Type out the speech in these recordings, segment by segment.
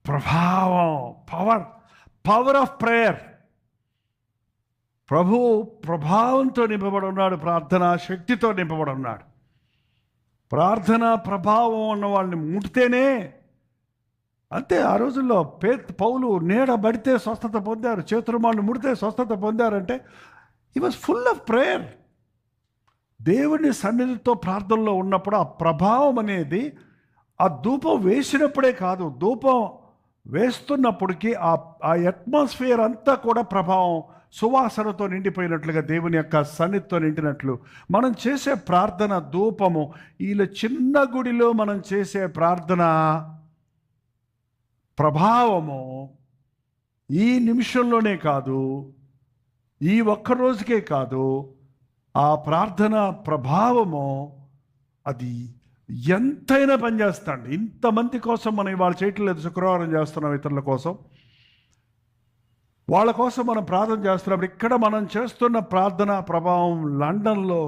ప్రభావం, power of prayer. ప్రభు ప్రభావంతో నింపబడి ఉన్నాడు, ప్రార్థనా శక్తితో నింపబడి ఉన్నాడు. ప్రార్థనా ప్రభావం ఉన్న వాళ్ళని ముట్టితేనే అంతే. ఆ రోజుల్లో పౌలు నీడ పడితే స్వస్థత పొందారు, చేతురుమాలను ముడితే స్వస్థత పొందారంటే he was full of prayer. దేవుని సన్నిధితో ప్రార్థనలో ఉన్నప్పుడు ఆ ప్రభావం అనేది ఆ ధూపం వేసినప్పుడే కాదు, ధూపం వేస్తున్నప్పటికీ ఆ అట్మాస్ఫియర్ అంతా కూడా ప్రభావం, సువాసనతో నిండిపోయినట్లుగా, దేవుని యొక్క సన్నిధితో నిండినట్లు మనం చేసే ప్రార్థన ధూపము. వీళ్ళ చిన్న గుడిలో మనం చేసే ప్రార్థన ప్రభావము ఈ నిమిషంలోనే కాదు, ఈ ఒక్క రోజుకే కాదు, ఆ ప్రార్థన ప్రభావము అది ఎంతైనా పనిచేస్తాండి. ఇంతమంది కోసం మనం ఇవాళ చేయటం లేదు, శుక్రవారం చేస్తున్నాం ఇతరుల కోసం, వాళ్ళ కోసం మనం ప్రార్థన చేస్తున్నప్పుడు ఇక్కడ మనం చేస్తున్న ప్రార్థన ప్రభావం లండన్లో,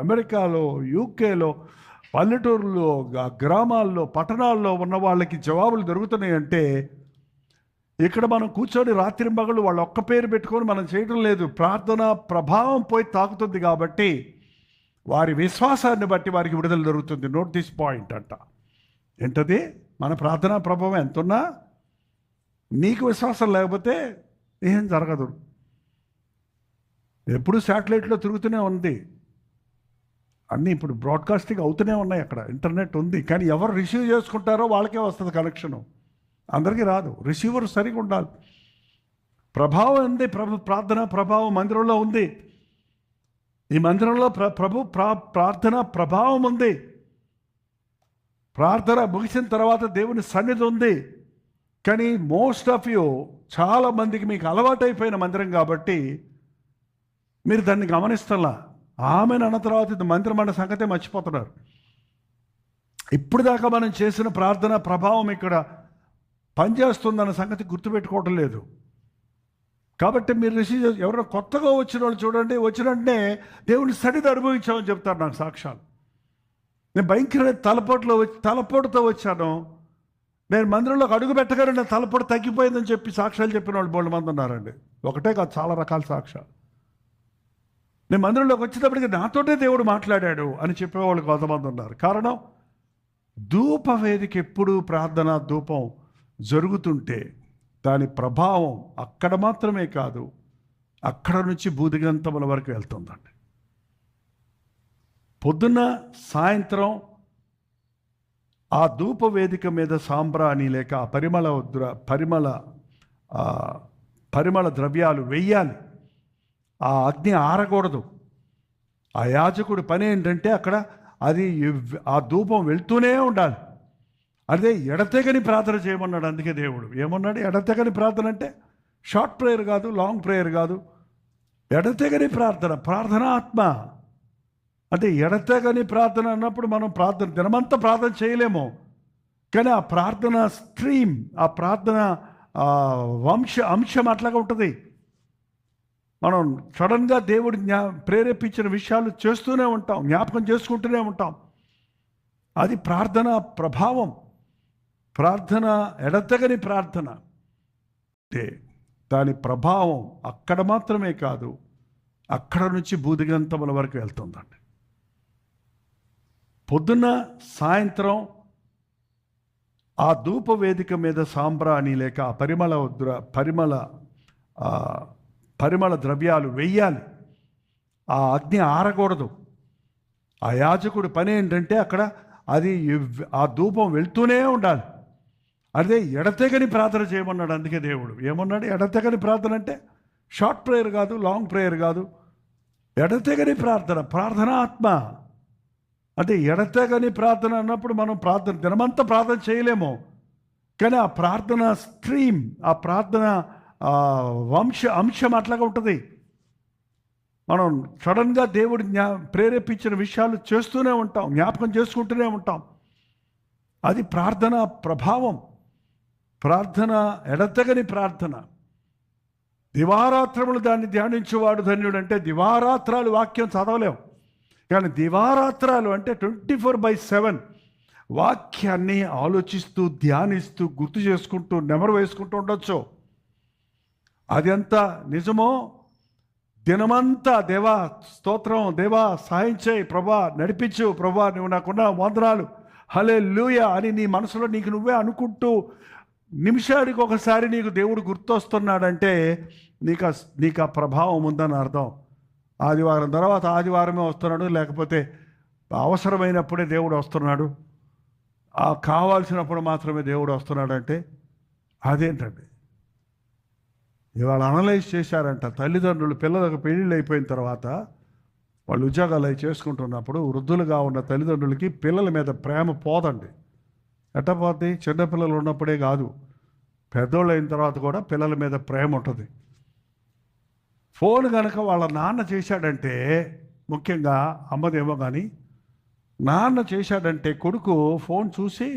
అమెరికాలో, యూకేలో, పల్లెటూరులో, గ్రామాల్లో, పట్టణాల్లో ఉన్న వాళ్ళకి జవాబులు దొరుకుతున్నాయి. అంటే ఇక్కడ మనం కూర్చొని రాత్రింబగళ్ళు వాళ్ళ ఒక్క పేరు పెట్టుకొని మనం చేయడం లేదు. ప్రార్థన ప్రభావం పోయి తాకుతుంది కాబట్టి వారి విశ్వాసాన్ని బట్టి వారికి విడుదల దొరుకుతుంది. నోట్ దిస్ పాయింట్ అంట. ఏంటది? మన ప్రార్థనా ప్రభావం ఎంతున్నా నీకు విశ్వాసం లేకపోతే ఏం జరగదు. ఎప్పుడు శాటిలైట్లో తిరుగుతూనే ఉంది, అన్నీ ఇప్పుడు బ్రాడ్కాస్టింగ్ అవుతూనే ఉన్నాయి, అక్కడ ఇంటర్నెట్ ఉంది. కానీ ఎవరు రిసీవ్ చేసుకుంటారో వాళ్ళకే వస్తుంది కనెక్షను, అందరికీ రాదు. రిసీవర్ సరిగా ఉండాలి. ప్రభావం ఉంది, ప్రార్థన ప్రభావం మందిరంలో ఉంది. ఈ మందిరంలో ప్రార్థన ప్రభావం ఉంది. ప్రార్థన ముగిసిన తర్వాత దేవుని సన్నిధి ఉంది. కానీ మోస్ట్ ఆఫ్ యూ, చాలా మందికి మీకు అలవాటైపోయిన మందిరం కాబట్టి మీరు దాన్ని గమనిస్తలా. ఆమెను అన్న తర్వాత ఇది మందిరం అన్న సంగతే మర్చిపోతున్నారు. ఇప్పుడు దాకా మనం చేసిన ప్రార్థన ప్రభావం ఇక్కడ పనిచేస్తుందన్న సంగతి గుర్తుపెట్టుకోవటం లేదు. కాబట్టి మీరు రిసీవ్ ఎవరైనా కొత్తగా వచ్చిన వాళ్ళు చూడండి, వచ్చినంటే దేవుని సన్నిధి అనుభవించామని చెప్తారు నాకు సాక్ష్యాలు. నేను భయంకర తలపోటుతో వచ్చాను, నేను మందిరంలోకి అడుగు పెట్టగానే నా తలపోటు తగ్గిపోయిందని చెప్పి సాక్ష్యాలు చెప్పిన వాళ్ళు బోల్డ్ మంది ఉన్నారండి. ఒకటే కాదు, చాలా రకాల సాక్ష్యాలు. నేను మందిరంలోకి వచ్చేటప్పటికి నాతోటే దేవుడు మాట్లాడాడు అని చెప్పేవాళ్ళు కొంతమంది ఉన్నారు. కారణం, ధూపవేదిక ఎప్పుడు ప్రార్థన ధూపం జరుగుతుంటే దాని ప్రభావం అక్కడ మాత్రమే కాదు, అక్కడ నుంచి భూదిగంతముల వరకు వెళ్తుందండి. పొద్దున్న సాయంత్రం ఆ ధూప వేదిక మీద సాంబ్రాణి లేక ఆ పరిమళ ద్రవ్యాలు వెయ్యాలి. ఆ అగ్ని ఆరకూడదు. ఆ యాజకుడి పని ఏంటంటే అక్కడ ఆ ధూపం వెళ్తూనే ఉండాలి. అదే ఎడతెగని ప్రార్థన చేయమన్నాడు. అందుకే దేవుడు ఏమన్నాడు? ఎడతెగని ప్రార్థన అంటే షార్ట్ ప్రేయర్ కాదు, లాంగ్ ప్రేయర్ కాదు, ఎడతెగని ప్రార్థన, ప్రార్థనాత్మ. అంటే ఎడతెగని ప్రార్థన అన్నప్పుడు మనం దినమంతా ప్రార్థన చేయలేము. కానీ ఆ ప్రార్థన స్ట్రీమ్, ఆ ప్రార్థన అంశం అట్లాగా ఉంటుంది. మనం సడన్గా దేవుడు ప్రేరేపించిన విషయాలు చేస్తూనే ఉంటాం, జ్ఞాపకం చేసుకుంటూనే ఉంటాం. అది ప్రార్థన ప్రభావం. ప్రార్థన ఎడతెగని ప్రార్థన అంటే దాని ప్రభావం అక్కడ మాత్రమే కాదు, అక్కడ నుంచి భూదిగంతముల వరకు వెళ్తుందండి. పొద్దున్న సాయంత్రం ఆ ధూప వేదిక మీద సాంబ్రాణి లేక ఆ పరిమళ ద్రవ్యాలు వెయ్యాలి. ఆ అగ్ని ఆరకూడదు. ఆ యాజకుడి పని ఏంటంటే అక్కడ ఆ ధూపం వెళ్తూనే ఉండాలి. అదే ఎడతెగని ప్రార్థన చేయమన్నాడు. అందుకే దేవుడు ఏమన్నాడు? ఎడతెగని ప్రార్థన అంటే షార్ట్ ప్రేయర్ కాదు, లాంగ్ ప్రేయర్ కాదు, ఎడతెగని ప్రార్థన, ప్రార్థనాత్మ. అంటే ఎడతెగని ప్రార్థన అన్నప్పుడు మనం దినమంతా ప్రార్థన చేయలేము. కానీ ఆ ప్రార్థన స్ట్రీమ్, ఆ ప్రార్థన అంశం అట్లాగా ఉంటుంది. మనం సడన్గా దేవుడు ప్రేరేపించిన విషయాలు చేస్తూనే ఉంటాం, జ్ఞాపకం చేసుకుంటూనే ఉంటాం. అది ప్రార్థన ప్రభావం. ప్రార్థన ఎడతెగని ప్రార్థన. దివారాత్రములు దాన్ని ధ్యానించేవాడు ధన్యుడు. అంటే దివారాత్రాలు వాక్యం చదవలేము, కానీ దివారాత్రాలు అంటే 24/7 వాక్యాన్ని ఆలోచిస్తూ, ధ్యానిస్తూ, గుర్తు చేసుకుంటూ, నెమరు వేసుకుంటూ ఉండొచ్చు. అది ఎంత నిజమో దినమంతా దేవా స్తోత్రం, దేవా సహాయం చేయి, ప్రభా నడిపించు, ప్రభా నువ్వు నాకున్న వందనాలు, హల్లెలూయా అని నీ మనసులో నీకు నువ్వే అనుకుంటూ నిమిషానికి ఒకసారి నీకు దేవుడు గుర్తొస్తున్నాడంటే నీకు ఆ ప్రభావం ఉందని అర్థం. ఆదివారం తర్వాత ఆదివారమే వస్తున్నాడు, లేకపోతే అవసరమైనప్పుడే దేవుడు వస్తున్నాడు, కావాల్సినప్పుడు మాత్రమే దేవుడు వస్తున్నాడంటే అదేంటండి? ఇవాళ అనలైజ్ చేశారంట, తల్లిదండ్రులు పిల్లలకు పెళ్ళిళ్ళు అయిపోయిన తర్వాత వాళ్ళు ఉద్యోగాలు అవి చేసుకుంటున్నప్పుడు వృద్ధులుగా ఉన్న తల్లిదండ్రులకి పిల్లల మీద ప్రేమ పోదండి. ఎట్ట పోద్ది? చిన్నపిల్లలు ఉన్నప్పుడే కాదు, పెద్దోళ్ళు అయిన తర్వాత కూడా పిల్లల మీద ప్రేమ ఉంటుంది. ఫోన్ కనుక వాళ్ళ నాన్న చేశాడంటే, ముఖ్యంగా అమ్మదేమో కానీ నాన్న చేశాడంటే కొడుకు ఫోన్ చూసి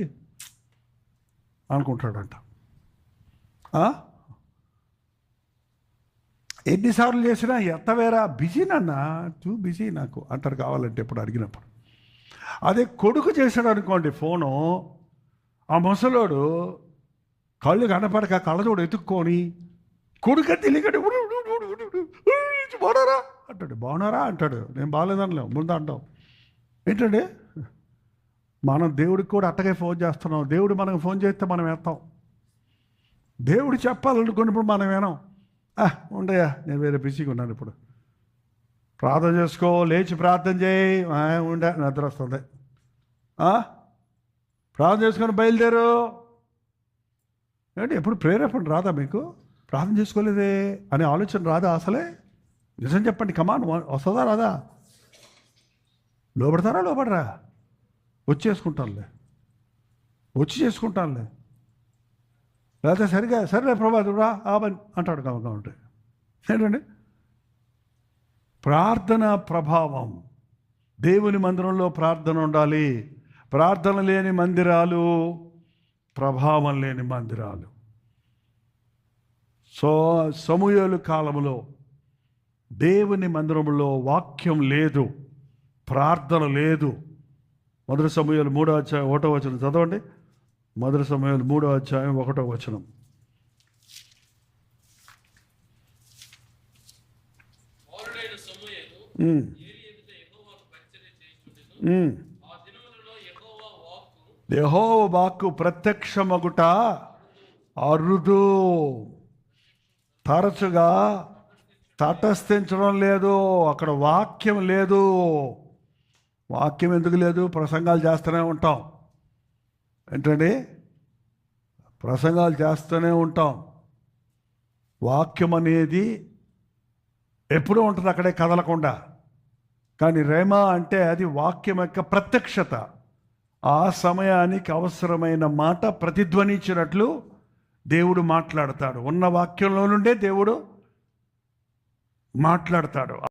అనుకుంటాడంట, ఎన్నిసార్లు చేసినా ఎత్తవేరా, బిజీ నాన్న, టూ బిజీ నాకు అంటారు కావాలంటే ఎప్పుడు అడిగినప్పుడు. అదే కొడుకు చేశాడు అనుకోండి ఫోను, ఆ ముసలోడు కళ్ళు కనపడక కళ్ళజోడు ఎత్తుక్కొని కొడుకు తెలియకటి బాగున్నారా అంటాడు, బాగున్నారా అంటాడు, నేను బాగాలేదనిలే ముందు అంటాం. ఏంటండి, మనం దేవుడికి కూడా అట్టగే ఫోన్ చేస్తున్నాం. దేవుడు మనకు ఫోన్ చేస్తే మనం వేస్తాం, దేవుడు చెప్పాలనుకున్నప్పుడు మనం వినాం. ఉండయా, నేను వేరే బిజీగా ఉన్నాను, ఇప్పుడు ప్రార్థన చేసుకో, లేచి ప్రార్థన చేయి, ఉండే నిద్ర వస్తుంది, ప్రార్థన చేసుకొని బయలుదేరు. ఏంటి ఎప్పుడు ప్రేరేపణ రాదా మీకు? ప్రార్థన చేసుకోలేదే అనే ఆలోచన రాదా అసలే? నిజం చెప్పండి, కమాన్, వస్తుందా రాదా? లోపడతారా లోపడరా? వచ్చి చేసుకుంటానులే లేకపోతే సరేలే ప్రభాతుడా ఆబని అంటాడు కావంటే. ఏంటండి ప్రార్థన ప్రభావం? దేవుని మందిరంలో ప్రార్థన ఉండాలి. ప్రార్థన లేని మందిరాలు ప్రభావం లేని మందిరాలు. సమూయేలు కాలంలో దేవుని మందిరంలో వాక్యం లేదు, ప్రార్థన లేదు. 1 సమూయేలు 3వ అధ్యాయం 1వ వచనం చదవండి. 1 సమూయేలు 3వ అధ్యాయం 1వ వచనం. యెహోవా వాక్కు ప్రత్యక్షమగుట అరుదు, తరచుగా తటస్థించడం లేదు. అక్కడ వాక్యం లేదు. వాక్యం ఎందుకు లేదు? ప్రసంగాలు చేస్తూనే ఉంటాం. ఏంటండి, ప్రసంగాలు చేస్తూనే ఉంటాం. వాక్యం అనేది ఎప్పుడూ ఉంటుంది అక్కడే కదలకుండా. కానీ రేమా అంటే అది వాక్యం యొక్క ప్రత్యక్షత. ఆ సమయానికి అవసరమైన మాట ప్రతిధ్వనించినట్లు దేవుడు మాట్లాడతాడు. ఉన్న వాక్యంలో నుండే దేవుడు మాట్లాడతాడు.